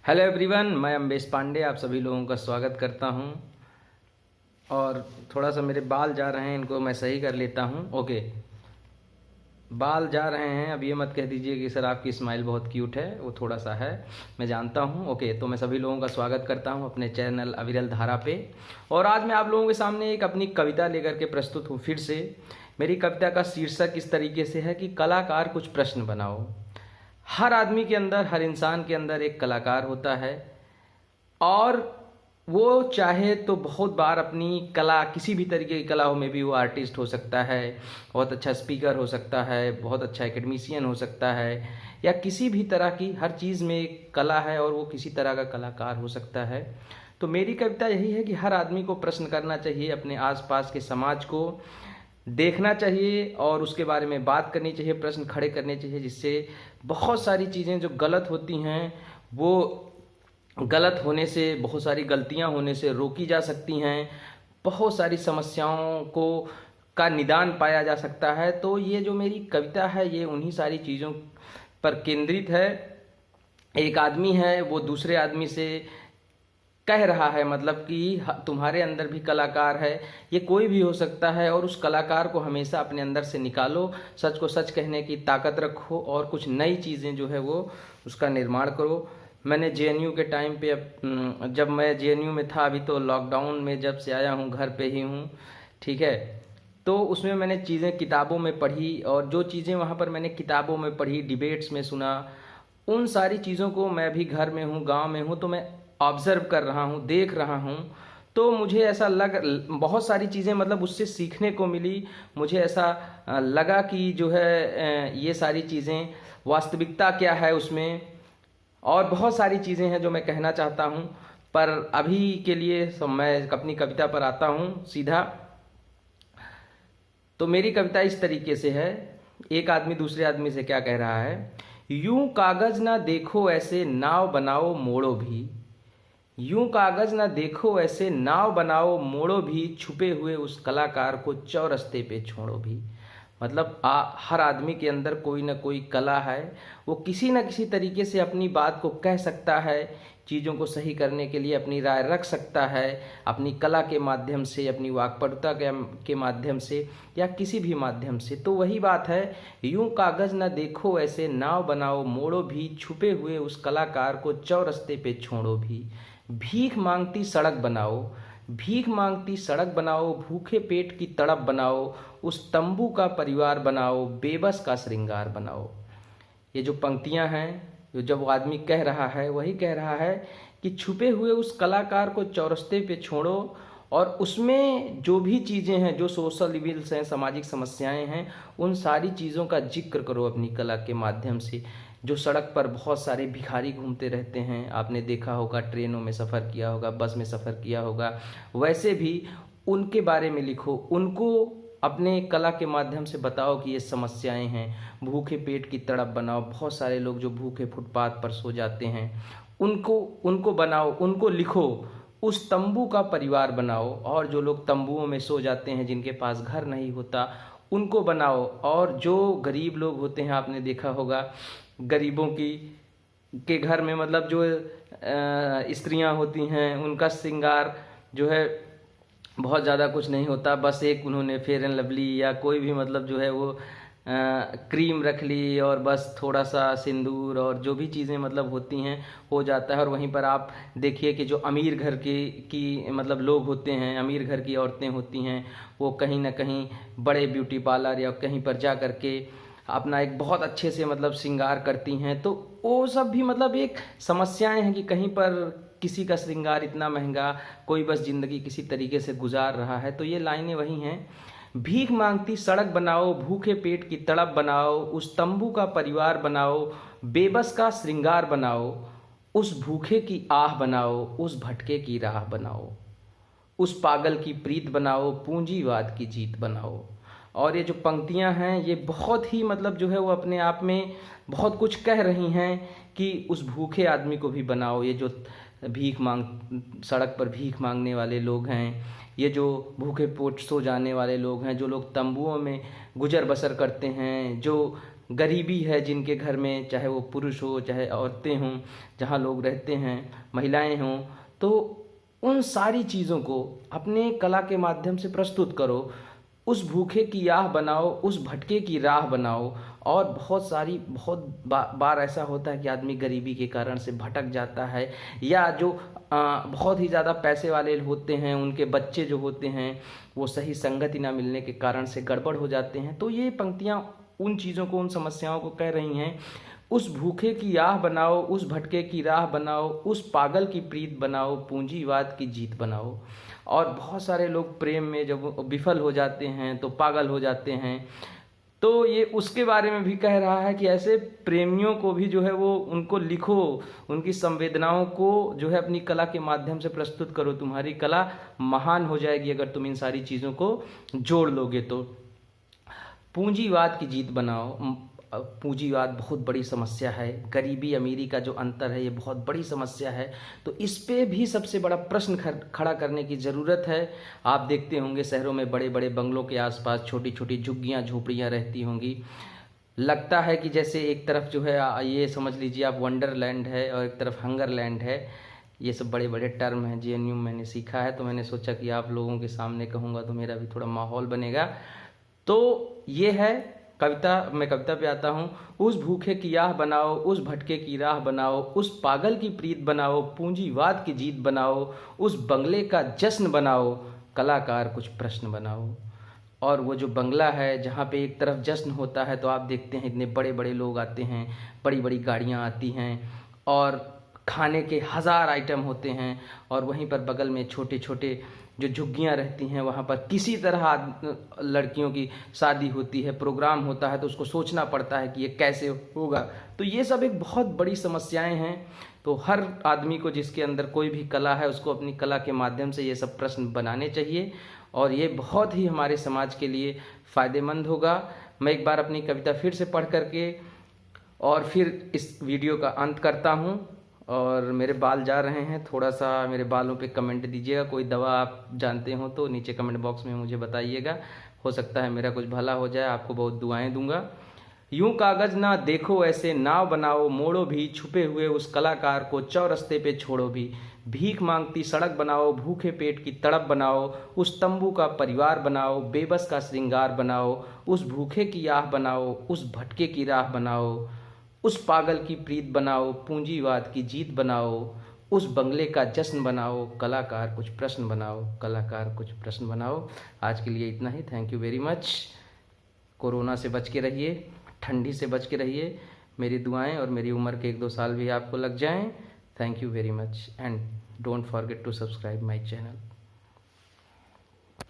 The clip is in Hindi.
हेलो एवरीवन, मैं अम्बेश पांडे आप सभी लोगों का स्वागत करता हूं। और थोड़ा सा मेरे बाल जा रहे हैं, इनको मैं सही कर लेता हूं। ओके, बाल जा रहे हैं। अब ये मत कह दीजिए कि सर आपकी स्माइल बहुत क्यूट है, वो थोड़ा सा है, मैं जानता हूं। ओके, तो मैं सभी लोगों का स्वागत करता हूं अपने चैनल अविरल धारा पे। और आज मैं आप लोगों के सामने एक अपनी कविता लेकर के प्रस्तुत हूँ फिर से। मेरी कविता का शीर्षक इस तरीके से है कि कलाकार कुछ प्रश्न बनाओ। हर आदमी के अंदर, हर इंसान के अंदर एक कलाकार होता है, और वो चाहे तो बहुत बार अपनी कला, किसी भी तरीके की कला हो, में भी वो आर्टिस्ट हो सकता है, बहुत अच्छा स्पीकर हो सकता है, बहुत अच्छा एकेडमिशियन हो सकता है, या किसी भी तरह की, हर चीज़ में एक कला है और वो किसी तरह का कलाकार हो सकता है। तो मेरी कविता यही है कि हर आदमी को प्रश्न करना चाहिए, अपने आसपास के समाज को देखना चाहिए और उसके बारे में बात करनी चाहिए, प्रश्न खड़े करने चाहिए, जिससे बहुत सारी चीज़ें जो गलत होती हैं वो गलत होने से, बहुत सारी गलतियां होने से रोकी जा सकती हैं, बहुत सारी समस्याओं को का निदान पाया जा सकता है। तो ये जो मेरी कविता है ये उन्हीं सारी चीज़ों पर केंद्रित है। एक आदमी है, वो दूसरे आदमी से कह रहा है, मतलब कि तुम्हारे अंदर भी कलाकार है, ये कोई भी हो सकता है, और उस कलाकार को हमेशा अपने अंदर से निकालो, सच को सच कहने की ताकत रखो और कुछ नई चीज़ें जो है वो उसका निर्माण करो। मैंने जेएनयू के टाइम पे, जब मैं जेएनयू में था, अभी तो लॉकडाउन में जब से आया हूँ घर पे ही हूँ, ठीक है, तो उसमें मैंने चीज़ें किताबों में पढ़ी, और जो चीज़ें वहाँ पर मैंने किताबों में पढ़ी, डिबेट्स में सुना, उन सारी चीज़ों को मैं भी घर में हूँ, गांव में हूँ, तो मैं ऑब्जर्व कर रहा हूँ, देख रहा हूँ। तो मुझे ऐसा बहुत सारी चीज़ें मतलब उससे सीखने को मिली। मुझे ऐसा लगा कि जो है ये सारी चीज़ें, वास्तविकता क्या है उसमें, और बहुत सारी चीज़ें हैं जो मैं कहना चाहता हूँ। पर अभी के लिए मैं अपनी कविता पर आता हूँ सीधा। तो मेरी कविता इस तरीके से है। एक आदमी दूसरे आदमी से क्या कह रहा है। यूं कागज ना देखो ऐसे, नाव बनाओ मोड़ो भी। यूं कागज ना देखो ऐसे, नाव बनाओ मोड़ो भी। छुपे हुए उस कलाकार को चौरस्ते पे छोड़ो भी। मतलब हर आदमी के अंदर कोई ना कोई कला है, वो किसी न किसी तरीके से अपनी बात को कह सकता है, चीज़ों को सही करने के लिए अपनी राय रख सकता है, अपनी कला के माध्यम से, अपनी वाक्पटुता के माध्यम से, या किसी भी माध्यम से। तो वही बात है, यूं कागज न देखो ऐसे, नाव बनाओ मोड़ो भी। छुपे हुए उस कलाकार को चौरस्ते पे छोड़ो भी। भीख मांगती सड़क बनाओ, भीख मांगती सड़क बनाओ। भूखे पेट की तड़प बनाओ, उस तंबू का परिवार बनाओ। बेबस का श्रृंगार बनाओ। ये जो पंक्तियां हैं, जो जब वो आदमी कह रहा है, वही कह रहा है कि छुपे हुए उस कलाकार को चौरस्ते पे छोड़ो, और उसमें जो भी चीज़ें हैं, जो सोशल इविल्स हैं, सामाजिक समस्याएं हैं, उन सारी चीज़ों का जिक्र करो अपनी कला के माध्यम से। जो सड़क पर बहुत सारे भिखारी घूमते रहते हैं, आपने देखा होगा, ट्रेनों में सफ़र किया होगा, बस में सफ़र किया होगा, वैसे भी उनके बारे में लिखो, उनको अपने कला के माध्यम से बताओ कि ये समस्याएं हैं। भूखे पेट की तड़प बनाओ, बहुत सारे लोग जो भूखे फुटपाथ पर सो जाते हैं, उनको उनको बनाओ, उनको लिखो। उस तंबू का परिवार बनाओ, और जो लोग तंबुओं में सो जाते हैं, जिनके पास घर नहीं होता, उनको बनाओ। और जो गरीब लोग होते हैं, आपने देखा होगा, गरीबों की के घर में मतलब जो स्त्रियां होती हैं, उनका श्रृंगार जो है बहुत ज़्यादा कुछ नहीं होता, बस एक उन्होंने फेयर एंड लवली या कोई भी मतलब जो है वो क्रीम रख ली, और बस थोड़ा सा सिंदूर और जो भी चीज़ें मतलब होती हैं हो जाता है। और वहीं पर आप देखिए कि जो अमीर घर की मतलब लोग होते हैं, अमीर घर की औरतें होती हैं, वो कहीं ना कहीं बड़े ब्यूटी पार्लर या कहीं पर जा कर के अपना एक बहुत अच्छे से मतलब श्रृंगार करती हैं। तो वो सब भी मतलब एक समस्याएं हैं कि कहीं पर किसी का श्रृंगार इतना महंगा, कोई बस ज़िंदगी किसी तरीके से गुजार रहा है। तो ये लाइनें वही हैं। भीख मांगती सड़क बनाओ, भूखे पेट की तड़प बनाओ, उस तंबू का परिवार बनाओ। बेबस का श्रृंगार बनाओ, उस भूखे की आह बनाओ, उस भटके की राह बनाओ। उस पागल की प्रीत बनाओ, पूंजीवाद की जीत बनाओ। और ये जो पंक्तियां हैं, ये बहुत ही मतलब जो है वो अपने आप में बहुत कुछ कह रही हैं कि उस भूखे आदमी को भी बनाओ। ये जो सड़क पर भीख मांगने वाले लोग हैं, ये जो भूखे पेट सो जाने वाले लोग हैं, जो लोग तंबुओं में गुजर बसर करते हैं, जो गरीबी है जिनके घर में, चाहे वो पुरुष हो चाहे औरतें हों, जहाँ लोग रहते हैं, महिलाएं हों, तो उन सारी चीज़ों को अपने कला के माध्यम से प्रस्तुत करो। उस भूखे की आह बनाओ, उस भटके की राह बनाओ। और बहुत बार ऐसा होता है कि आदमी गरीबी के कारण से भटक जाता है, या जो बहुत ही ज़्यादा पैसे वाले होते हैं, उनके बच्चे जो होते हैं वो सही संगति ना मिलने के कारण से गड़बड़ हो जाते हैं। तो ये पंक्तियाँ उन चीज़ों को, उन समस्याओं को कह रही हैं। उस भूखे की आह बनाओ, उस भटके की राह बनाओ, उस पागल की प्रीत बनाओ, पूंजीवाद की जीत बनाओ। और बहुत सारे लोग प्रेम में जब विफल हो जाते हैं तो पागल हो जाते हैं। तो ये उसके बारे में भी कह रहा है कि ऐसे प्रेमियों को भी जो है वो उनको लिखो, उनकी संवेदनाओं को जो है अपनी कला के माध्यम से प्रस्तुत करो। तुम्हारी कला महान हो जाएगी अगर तुम इन सारी चीज़ों को जोड़ लोगे तो। पूंजीवाद की जीत बनाओ। पूंजीवाद बहुत बड़ी समस्या है। गरीबी अमीरी का जो अंतर है ये बहुत बड़ी समस्या है। तो इस पे भी सबसे बड़ा प्रश्न खड़ा करने की ज़रूरत है। आप देखते होंगे शहरों में बड़े बड़े बंगलों के आसपास छोटी छोटी झुग्गियाँ झोपड़ियाँ रहती होंगी। लगता है कि जैसे एक तरफ जो है ये समझ लीजिए आप वंडरलैंड है और एक तरफ हंगरलैंड है। ये सब बड़े बड़े टर्म हैं, JNU में मैंने सीखा है, तो मैंने सोचा कि आप लोगों के सामने कहूँगा तो मेरा भी थोड़ा माहौल बनेगा। तो ये है कविता। मैं कविता पे आता हूँ। उस भूखे की आह बनाओ, उस भटके की राह बनाओ, उस पागल की प्रीत बनाओ, पूंजीवाद की जीत बनाओ, उस बंगले का जश्न बनाओ, कलाकार कुछ प्रश्न बनाओ। और वो जो बंगला है जहाँ पे एक तरफ जश्न होता है तो आप देखते हैं इतने बड़े बड़े लोग आते हैं, बड़ी बड़ी गाड़ियाँ आती हैं और खाने के 1000 आइटम होते हैं। और वहीं पर बगल में छोटे छोटे जो झुग्गियाँ रहती हैं वहाँ पर किसी तरह लड़कियों की शादी होती है, प्रोग्राम होता है, तो उसको सोचना पड़ता है कि ये कैसे होगा। तो ये सब एक बहुत बड़ी समस्याएं हैं। तो हर आदमी को जिसके अंदर कोई भी कला है उसको अपनी कला के माध्यम से ये सब प्रश्न बनाने चाहिए और ये बहुत ही हमारे समाज के लिए फ़ायदेमंद होगा। मैं एक बार अपनी कविता फिर से पढ़ करके और फिर इस वीडियो का अंत करता हूँ। और मेरे बाल जा रहे हैं, थोड़ा सा मेरे बालों पे कमेंट दीजिएगा। कोई दवा आप जानते हो तो नीचे कमेंट बॉक्स में मुझे बताइएगा, हो सकता है मेरा कुछ भला हो जाए। आपको बहुत दुआएं दूंगा। यूं कागज ना देखो ऐसे नाव बनाओ, मोड़ो भी छुपे हुए उस कलाकार को, चौरस्ते पे छोड़ो भी, भीख मांगती सड़क बनाओ, भूखे पेट की तड़प बनाओ, उस तंबू का परिवार बनाओ, बेबस का श्रृंगार बनाओ, उस भूखे की आह बनाओ, उस भटके की राह बनाओ, उस पागल की प्रीत बनाओ, पूंजीवाद की जीत बनाओ, उस बंगले का जश्न बनाओ, कलाकार कुछ प्रश्न बनाओ, कलाकार कुछ प्रश्न बनाओ। आज के लिए इतना ही। Thank you very much. Corona से बच के रहिए, ठंडी से बच के रहिए। मेरी दुआएं और मेरी उम्र के 1-2 साल भी आपको लग जाएं। Thank you very much and don't forget to subscribe my channel.